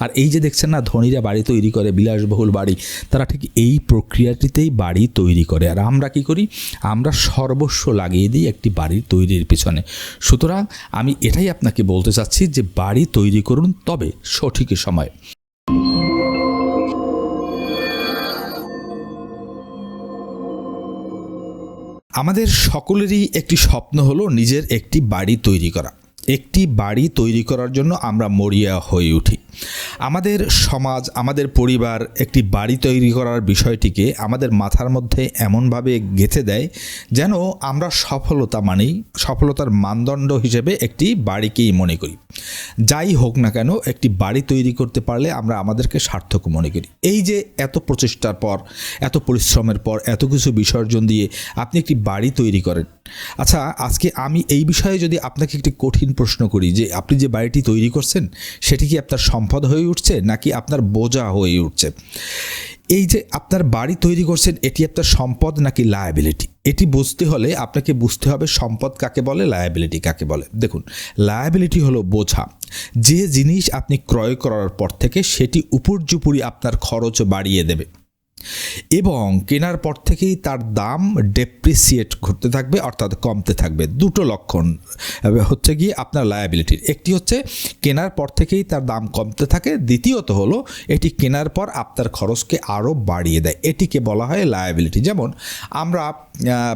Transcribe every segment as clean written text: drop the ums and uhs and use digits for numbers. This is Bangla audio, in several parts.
আর এই যে দেখছেন না ধনীরা বাড়ি তৈরি করে, বিলাসবহুল বাড়ি, তারা ঠিক এই প্রক্রিয়াটিতেই বাড়ি তৈরি করে। আর আমরা কি করি? আমরা সর্বস্ব লাগিয়ে দিই একটি বাড়ির তৈরির পিছনে। সুতরাং আমি এটাই আপনাকে বলতে চাচ্ছি যে বাড়ি তৈরি করুন, তবে সঠিক সময়। আমাদের সকলেরই একটি স্বপ্ন হলো নিজের একটি বাড়ি তৈরি করা। একটি বাড়ি তৈরি করার জন্য আমরা মরিয়া হয়ে উঠি। আমাদের সমাজ, আমাদের পরিবার একটি বাড়ি তৈরি করার বিষয়টিকে আমাদের মাথার মধ্যে এমনভাবে গেঁথে দেয় যেন আমরা সফলতা মানেই, সফলতার মানদণ্ড হিসেবে একটি বাড়িকেই মনে করি। যাই হোক না কেন, একটি বাড়ি তৈরি করতে পারলে আমরা আমাদেরকে সার্থক মনে করি। এই যে এত প্রচেষ্টার পর, এত পরিশ্রমের পর, এত কিছু বিসর্জন দিয়ে আপনি একটি বাড়ি তৈরি করেন। আচ্ছা, আজকে আমি এই বিষয়ে যদি আপনাকে একটি কঠিন প্রশ্ন করি যে আপনি যে বাড়িটি তৈরি করছেন সেটি কি আপনার সম্পদ হয়ে উঠছে নাকি আপনার বোঝা হয়ে উঠছে? এই যে আপনার বাড়ি তৈরি করছেন, এটি আপনার সম্পদ নাকি লায়াবিলিটি? এটি বুঝতে হলে আপনাকে বুঝতে হবে সম্পদ কাকে বলে, লায়াবিলিটি কাকে বলে। দেখুন, লায়াবিলিটি হলো বোঝা। যে জিনিস আপনি ক্রয় করার পর থেকে সেটি উপর্যুপরি আপনার খরচ বাড়িয়ে দেবে এবং কেনার পর থেকেই তার দাম ডেপ্রিসিয়েট করতে থাকবে, অর্থাৎ কমতে থাকবে। দুটো লক্ষণ হচ্ছে গিয়ে আপনার লায়াবিলিটির। একটি হচ্ছে কেনার পর থেকেই তার দাম কমতে থাকে, দ্বিতীয়ত হলো এটি কেনার পর আপনার খরচকে আরও বাড়িয়ে দেয়। এটিকে বলা হয় লায়াবিলিটি। যেমন আমরা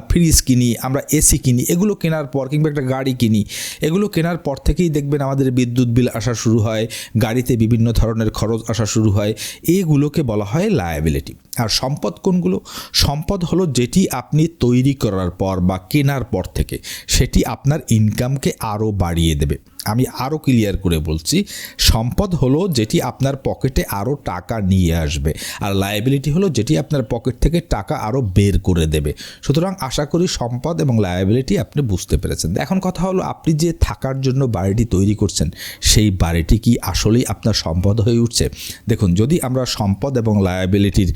ফ্রিজ কিনি, আমরা এসি কিনি, এগুলো কেনার পর, কিংবা একটা গাড়ি কিনি, এগুলো কেনার পর থেকেই দেখবেন আমাদের বিদ্যুৎ বিল আসা শুরু হয়, গাড়িতে বিভিন্ন ধরনের খরচ আসা শুরু হয়। এগুলোকে বলা হয় লায়াবিলিটি। আর সম্পদ কোনগুলো? সম্পদ হলো যেটি আপনি তৈরি করার পর বা কেনার পর থেকে সেটি আপনার ইনকামকে আরও বাড়িয়ে দেবে। আমি আরও ক্লিয়ার করে বলছি, সম্পদ হলো যেটি আপনার পকেটে আরও টাকা নিয়ে আসবে, আর লায়াবিলিটি হলো যেটি আপনার পকেট থেকে টাকা আরও বের করে দেবে। সুতরাং আশা করি সম্পদ এবং লায়াবিলিটি আপনি বুঝতে পেরেছেন। এখন কথা হলো, আপনি যে থাকার জন্য বাড়িটি তৈরি করছেন সেই বাড়িটি কি আসলেই আপনার সম্পদ হয়ে উঠছে? দেখুন, যদি আমরা সম্পদ এবং লায়াবিলিটির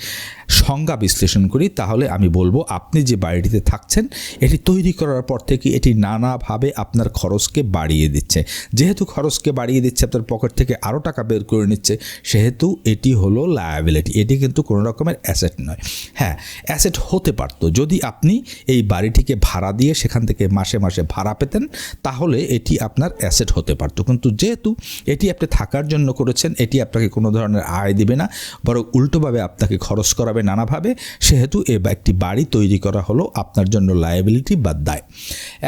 সংজ্ঞা বিশ্লেষণ করি তাহলে আমি বলবো, আপনি যে বাড়িটিতে থাকছেন এটি তৈরি করার পর থেকে এটি নানাভাবে আপনার খরচকে বাড়িয়ে দিচ্ছে। যেহেতু খরচকে বাড়িয়ে দিচ্ছে, আপনার পকেট থেকে আরও টাকা বের করে নিচ্ছে, সেহেতু এটি হলো লায়াবিলিটি। এটি কিন্তু কোনো রকমের অ্যাসেট নয়। হ্যাঁ, অ্যাসেট হতে পারতো যদি আপনি এই বাড়িটিকে ভাড়া দিয়ে সেখান থেকে মাসে মাসে ভাড়া পেতেন, তাহলে এটি আপনার অ্যাসেট হতে পারতো। কিন্তু যেহেতু এটি আপনি থাকার জন্য করেছেন, এটি আপনাকে কোনো ধরনের আয় দেবে না, বরং উল্টোভাবে আপনাকে খরচ করাবে নানাভাবে, সেহেতু একটি বাড়ি তৈরি করা হলো আপনার জন্য লায়াবিলিটি বা দায়।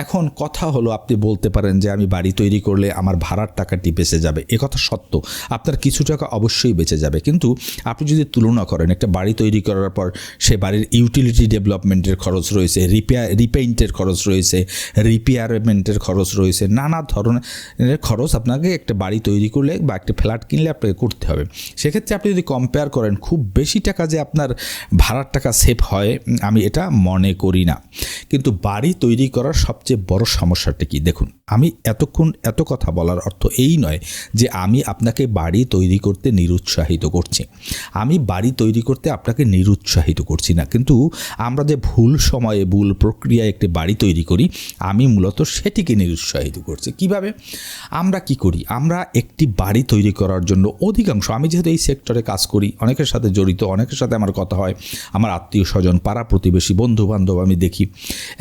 এখন কথা হলো, আপনি বলতে পারেন যে আমি বাড়ি তৈরি করলে আমার ভাড়ার টাকাটি বেঁচে যাবে। এ কথা সত্য, আপনার কিছু টাকা অবশ্যই বেঁচে যাবে। কিন্তু আপনি যদি তুলনা করেন, একটা বাড়ি তৈরি করার পর সে বাড়ির ইউটিলিটি ডেভেলপমেন্টের খরচ রয়েছে, রিপেইন্টের খরচ রয়েছে, রিপেয়ারমেন্টের খরচ রয়েছে, নানা ধরনের খরচ আপনাকে একটা বাড়ি তৈরি করলে বা একটা ফ্ল্যাট কিনলে আপনাকে করতে হবে। সেক্ষেত্রে আপনি যদি কম্পেয়ার করেন, খুব বেশি টাকা যে আপনার ভাড়ার টাকা সেভ হয় আমি এটা মনে করি না। কিন্তু বাড়ি তৈরি করার সবচেয়ে বড় সমস্যাটা কি? দেখুন, আমি এতক্ষণ এত কথা বলার অর্থ এই নয় যে আমি আপনাকে বাড়ি তৈরি করতে নিরুৎসাহিত করছি। আমি বাড়ি তৈরি করতে আপনাকে নিরুৎসাহিত করছি না, কিন্তু আমরা যে ভুল সময়ে ভুল প্রক্রিয়ায় একটি বাড়ি তৈরি করি, আমি মূলত সেটিকে নিরুৎসাহিত করছি। কিভাবে? আমরা কি করি? আমরা একটি বাড়ি তৈরি করার জন্য অধিকাংশ, আমি যেহেতু এই সেক্টরে কাজ করি, অনেকের সাথে জড়িত, অনেকের সাথে আমার কথা হয়, আমার আত্মীয় স্বজন, পাড়া প্রতিবেশী, বন্ধু বান্ধব, আমি দেখি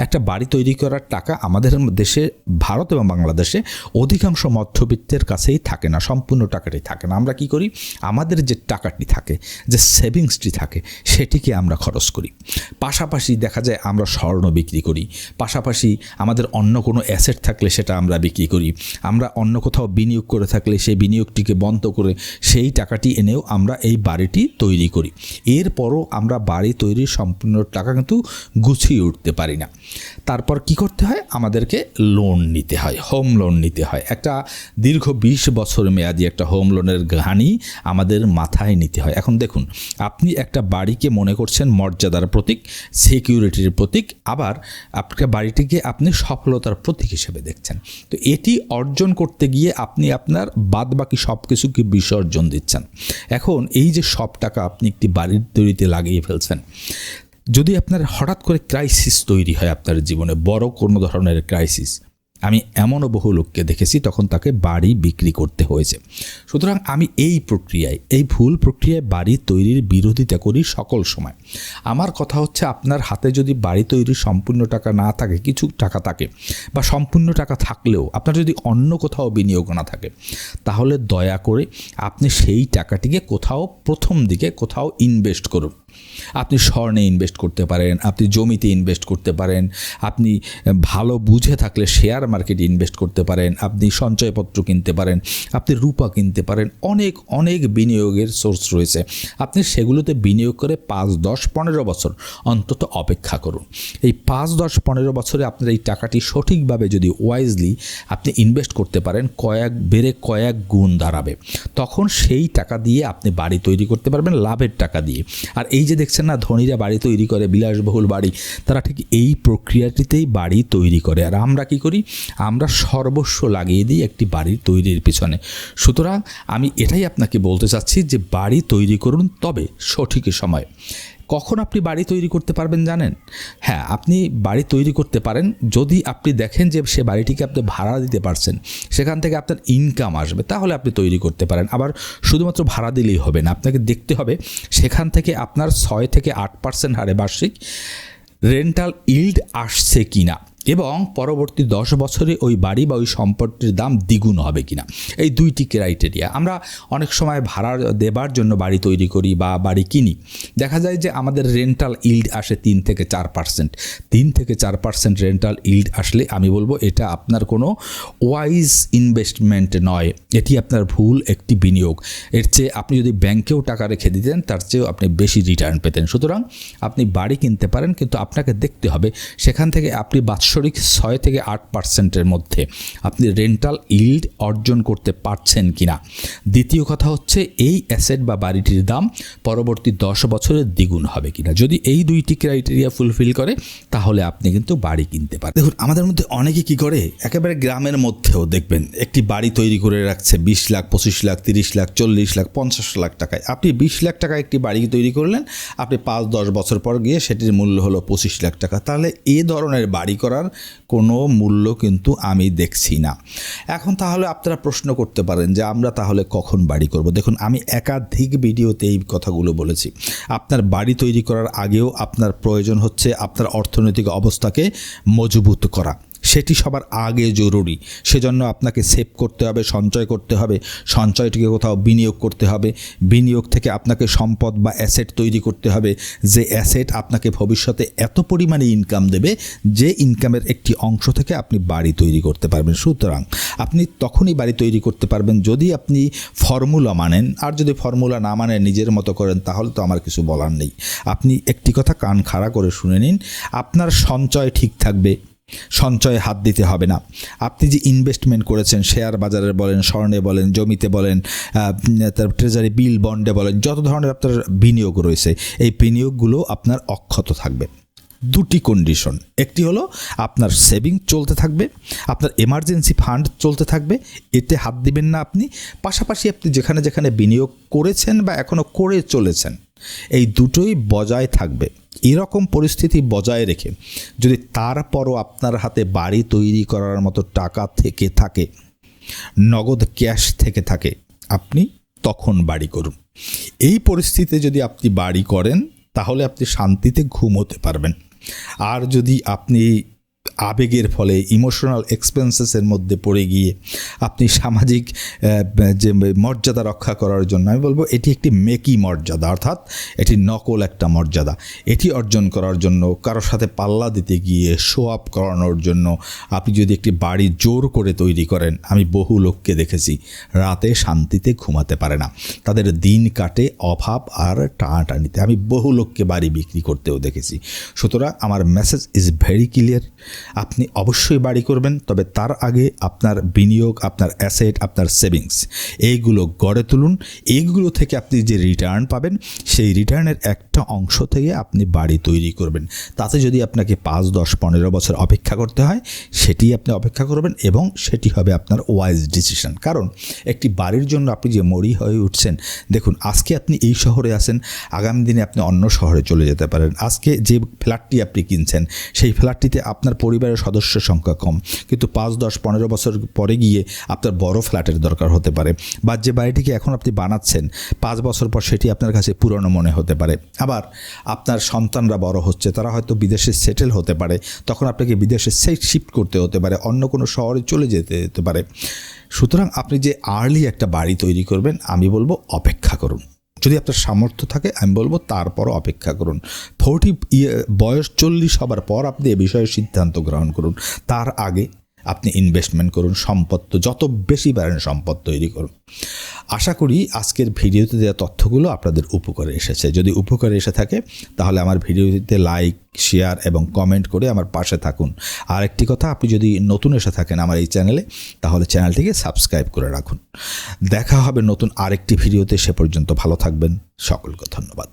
একটা বাড়ি তৈরি করার টাকা আমাদের দেশে, ভারত এবং বাংলাদেশে অধিকাংশ মধ্যবিত্তের কাছেই থাকে না, সম্পূর্ণ টাকাটি থাকে না। আমরা কি করি? আমাদের যে টাকাটি থাকে, যে সেভিংসটি থাকে, সেটিকে আমরা খরচ করি। পাশাপাশি দেখা যায় আমরা স্বর্ণ বিক্রি করি, পাশাপাশি আমাদের অন্য কোনো অ্যাসেট থাকলে সেটা আমরা বিক্রি করি, আমরা অন্য কোথাও বিনিয়োগ করে থাকলে সেই বিনিয়োগটিকে বন্ধ করে সেই টাকাটি এনেও আমরা এই বাড়িটি তৈরি করি। এরপরও আমরা বাড়ি তৈরির সম্পূর্ণ টাকা কিন্তু গুছিয়ে উঠতে পারি না। তারপর কি করতে হয়? আমাদেরকে লোন নিতে হয়, হোম লোন নিতে হয়। একটা দীর্ঘ 20 বছর মেয়াদি একটা হোম লোনের ঘানি আমাদের মাথায় নিতে হয়। এখন দেখুন, আপনি একটা বাড়িকে মনে করছেন মর্যাদার প্রতীক, সিকিউরিটির প্রতীক, আবার আপনার বাড়িটিকে আপনি সফলতার প্রতীক হিসেবে দেখছেন। তো এটি অর্জন করতে গিয়ে আপনি আপনার বাদবাকি সব কিছুকে বিসর্জন দিচ্ছেন। এখন এই যে সব টাকা আপনি একটি বাড়ির তৈরিতে লাগিয়ে ফেলছেন, যদি আপনার হঠাৎ করে ক্রাইসিস তৈরি হয় আপনার জীবনে, বড় কোনো ধরনের ক্রাইসিস, আমি এমনও বহু লোককে দেখেছি তখন তাকে বাড়ি বিক্রি করতে হয়েছে। সুতরাং আমি এই ভুল প্রক্রিয়ায় বাড়ি তৈরির বিরোধিতা করি সকল সময়। আমার কথা হচ্ছে, আপনার হাতে যদি বাড়ি তৈরির সম্পূর্ণ টাকা না থাকে, কিছু টাকা থাকে, বা সম্পূর্ণ টাকা থাকলেও আপনার যদি অন্য কোথাও বিনিয়োগ না থাকে, তাহলে দয়া করে আপনি সেই টাকাটিকে প্রথম দিকে কোথাও ইনভেস্ট করুন। আপনি স্বর্ণে ইনভেস্ট করতে পারেন, আপনি জমিতে ইনভেস্ট করতে পারেন, আপনি ভালো বুঝে থাকলে শেয়ার মার্কেটে ইনভেস্ট করতে পারেন, আপনি সঞ্চয়পত্র কিনতে পারেন, আপনি রূপা কিনতে পারেন। অনেক বিনিয়োগের সোর্স রয়েছে। আপনি সেগুলোতে বিনিয়োগ করে 5, 10, 15 বছর অন্তত অপেক্ষা করুন। এই 5, 10, 15 বছরে আপনার এই টাকাটি সঠিকভাবে যদি ওয়াইজলি আপনি ইনভেস্ট করতে পারেন, কয়েক গুণ দাঁড়াবে। তখন সেই টাকা দিয়ে আপনি বাড়ি তৈরি করতে পারবেন লাভের টাকা দিয়ে। আর এই যে দেখছেন না, ধনীরা বাড়ি তৈরি করে, বিলাসবহুল বাড়ি, তারা ঠিক এই প্রক্রিয়াটিতেই বাড়ি তৈরি করে। আর আমরা কি করি? আমরা সর্বস্ব লাগিয়ে দিই একটি বাড়ি তৈরির পিছনে। সুতরাং আমি এটাই আপনাকে বলতে চাচ্ছি যে বাড়ি তৈরি করুন, তবে সঠিক সময়। কখন আপনি বাড়ি তৈরি করতে পারবেন জানেন? হ্যাঁ, আপনি বাড়ি তৈরি করতে পারেন যদি আপনি দেখেন যে সে বাড়িটিকে আপনি ভাড়া দিতে পারছেন, সেখান থেকে আপনার ইনকাম আসবে, তাহলে আপনি তৈরি করতে পারেন। আবার শুধুমাত্র ভাড়া দিলেই হবে না, আপনাকে দেখতে হবে সেখান থেকে আপনার 6 থেকে 8% হারে বার্ষিক রেন্টাল ইল্ড আসছে কিনা, এবং পরবর্তী 10 বছরে ওই বাড়ি বা ওই সম্পত্তির দাম দ্বিগুণ হবে কিনা। এই 2টি ক্রাইটেরিয়া। আমরা অনেক সময় ভাড়া দেবার জন্য বাড়ি তৈরি করি বা বাড়ি কিনি, দেখা যায় যে আমাদের রেন্টাল ইল্ড আসে 3 থেকে 4%। 3 থেকে 4% রেন্টাল ইল্ড আসলে আমি বলবো এটা আপনার কোনো ওয়াইজ ইনভেস্টমেন্ট নয়, এটি আপনার ভুল একটি বিনিয়োগ। এর চেয়ে আপনি যদি ব্যাংকেও টাকা রেখে দিতেন, তার চেয়েও আপনি বেশি রিটার্ন পেতেন। সুতরাং আপনি বাড়ি কিনতে পারেন, কিন্তু আপনাকে দেখতে হবে সেখান থেকে আপনি বাৎসরিক 6 থেকে 8%-এর মধ্যে আপনি রেন্টাল ইল্ড অর্জন করতে পারছেন কিনা। দ্বিতীয় কথা হচ্ছে, এই অ্যাসেট বা বাড়িটির দাম পরবর্তী 10 বছরে দ্বিগুণ হবে কিনা। যদি এই 2টি ক্রাইটেরিয়া ফুলফিল করে, তাহলে আপনি কিন্তু বাড়ি কিনতে পারেন। দেখুন, আমাদের মধ্যে অনেকে কি করে, একেবারে গ্রামের মধ্যেও দেখবেন একটি বাড়ি তৈরি করে রাখছে 20 লাখ, 25 লাখ, 30 লাখ, 40 লাখ, 50 লাখ টাকায়। আপনি 20 লাখ টাকায় একটি বাড়ি তৈরি করলেন, আপনি 5-10 বছর পর গিয়ে সেটির মূল্য হলো 25 লাখ টাকা। তাহলে এ ধরনের বাড়ি করার কোনো মূল্য কিন্তু আমি দেখছি না। এখন তাহলে আপনারা প্রশ্ন করতে পারেন যে আমরা তাহলে কখন বাড়ি করব? দেখুন, আমি একাধিক ভিডিওতে এই কথাগুলো বলেছি। আপনার বাড়ি তৈরি করার আগেও আপনার প্রয়োজন হচ্ছে আপনার অর্থনৈতিক অবস্থাকে মজবুত করা। সেটি সবার আগে জরুরি। সেজন্য আপনাকে সেভ করতে হবে, সঞ্চয় করতে হবে, সঞ্চয়টিকে কোথাও বিনিয়োগ করতে হবে, বিনিয়োগ থেকে আপনাকে সম্পদ বা অ্যাসেট তৈরি করতে হবে, যে অ্যাসেট আপনাকে ভবিষ্যতে এত পরিমাণে ইনকাম দেবে যে ইনকামের একটি অংশ থেকে আপনি বাড়ি তৈরি করতে পারবেন। সুতরাং আপনি তখনই বাড়ি তৈরি করতে পারবেন যদি আপনি ফর্মুলা মানেন। আর যদি ফর্মুলা না মানে নিজের মতো করেন, তাহলে তো আমার কিছু বলার নেই। আপনি একটি কথা কান খাড়া করে শুনে নিন, আপনার সঞ্চয় ঠিক থাকবে, সঞ্চয়ে হাত দিতে হবে না। আপনি যে ইনভেস্টমেন্ট করেছেন, শেয়ার বাজারে বলেন, স্বর্ণে বলেন, জমিতে বলেন, তার ট্রেজারি বিল, বন্ডে বলেন, যত ধরনের আপনার বিনিয়োগ রয়েছে, এই বিনিয়োগগুলো আপনার অক্ষত থাকবে। 2টি কন্ডিশন, একটি হলো আপনার সেভিং চলতে থাকবে, আপনার এমার্জেন্সি ফান্ড চলতে থাকবে, এতে হাত দিবেন না আপনি। পাশাপাশি আপনি যেখানে যেখানে বিনিয়োগ করেছেন বা এখনও করে চলেছেন, এই দুটোই বজায় থাকবে। এরকম পরিস্থিতি বজায় রেখে যদি তারপরও আপনার হাতে বাড়ি তৈরি করার মতো টাকা থেকে থাকে, নগদ ক্যাশ থেকে থাকে, আপনি তখন বাড়ি করুন। এই পরিস্থিতিতে যদি আপনি বাড়ি করেন, তাহলে আপনি শান্তিতে ঘুমোতে পারবেন। আর যদি আপনি আবেগের ফলে ইমোশনাল এক্সপেন্সেসের মধ্যে পড়ে গিয়ে আপনি সামাজিক যে মর্যাদা রক্ষা করার জন্য, আমি বলবো এটি একটি মেকি মর্যাদা, অর্থাৎ এটি নকল একটা মর্যাদা, এটি অর্জন করার জন্য কারোর সাথে পাল্লা দিতে গিয়ে শো আপ করানোর জন্য আপনি যদি একটি বাড়ি জোর করে তৈরি করেন, আমি বহু লোককে দেখেছি রাতে শান্তিতে ঘুমাতে পারে না, তাদের দিন কাটে অভাব আর টানাটানিতে। আমি বহু লোককে বাড়ি বিক্রি করতেও দেখেছি। সুতরাং আমার মেসেজ ইজ ভেরি ক্লিয়ার, আপনি অবশ্যই বাড়ি করবেন, তবে তার আগে আপনার বিনিয়োগ, আপনার অ্যাসেট, আপনার সেভিংস, এইগুলো গড়ে তুলুন। এইগুলো থেকে আপনি যে রিটার্ন পাবেন, সেই রিটার্নের একটা অংশ থেকে আপনি বাড়ি তৈরি করবেন। তাতে যদি আপনাকে 5, 10, 15 বছর অপেক্ষা করতে হয়, সেটি আপনি অপেক্ষা করবেন এবং সেটি হবে আপনার ওয়াইজ ডিসিশন। কারণ একটি বাড়ির জন্য আপনি যে মরি হয়ে উঠছেন, দেখুন আজকে আপনি এই শহরে আছেন, আগামী দিনে আপনি অন্য শহরে চলে যেতে পারেন। আজকে যে ফ্ল্যাটটি আপনি কিনছেন, সেই ফ্ল্যাটটিতে আপনার পরিবারের সদস্যের সংখ্যা কম, কিন্তু 5, 10, 15 বছর পরে গিয়ে আপনার বড় ফ্ল্যাটের দরকার হতে পারে, বা যে বাড়িটিকে এখন আপনি বানাচ্ছেন 5 বছর পর সেটি আপনার কাছে পুরনো মনে হতে পারে। আবার আপনার সন্তানরা বড় হচ্ছে, তারা হয়তো বিদেশে সেটেল হতে পারে, তখন আপনাকে বিদেশে শিফট করতে হতে পারে, অন্য কোনো শহরে চলে যেতে হতে পারে। সুতরাং আপনি যে আর্লি একটা বাড়ি তৈরি করবেন, আমি বলবো অপেক্ষা করুন। যদি আপনার সামর্থ্য থাকে আমি বলবো তারপরও অপেক্ষা করুন। 40 বয়স 40 হবার পর আপনি এ বিষয়ে সিদ্ধান্ত গ্রহণ করুন। তার আগে আপনি ইনভেস্টমেন্ট করুন, সম্পদ যত বেশি পারেন সম্পদ তৈরি করুন। আশা করি আজকের ভিডিওতে দেওয়া তথ্যগুলো আপনাদের উপকারে এসেছে। যদি উপকারে এসে থাকে তাহলে আমার ভিডিওতে লাইক, শেয়ার এবং কমেন্ট করে আমার পাশে থাকুন। আর একটি কথা, আপনি যদি নতুন এসে থাকেন আমার এই চ্যানেলে, তাহলে চ্যানেলটিকে সাবস্ক্রাইব করে রাখুন। দেখা হবে নতুন আরেকটি ভিডিওতে। সে পর্যন্ত ভালো থাকবেন। সকলকে ধন্যবাদ।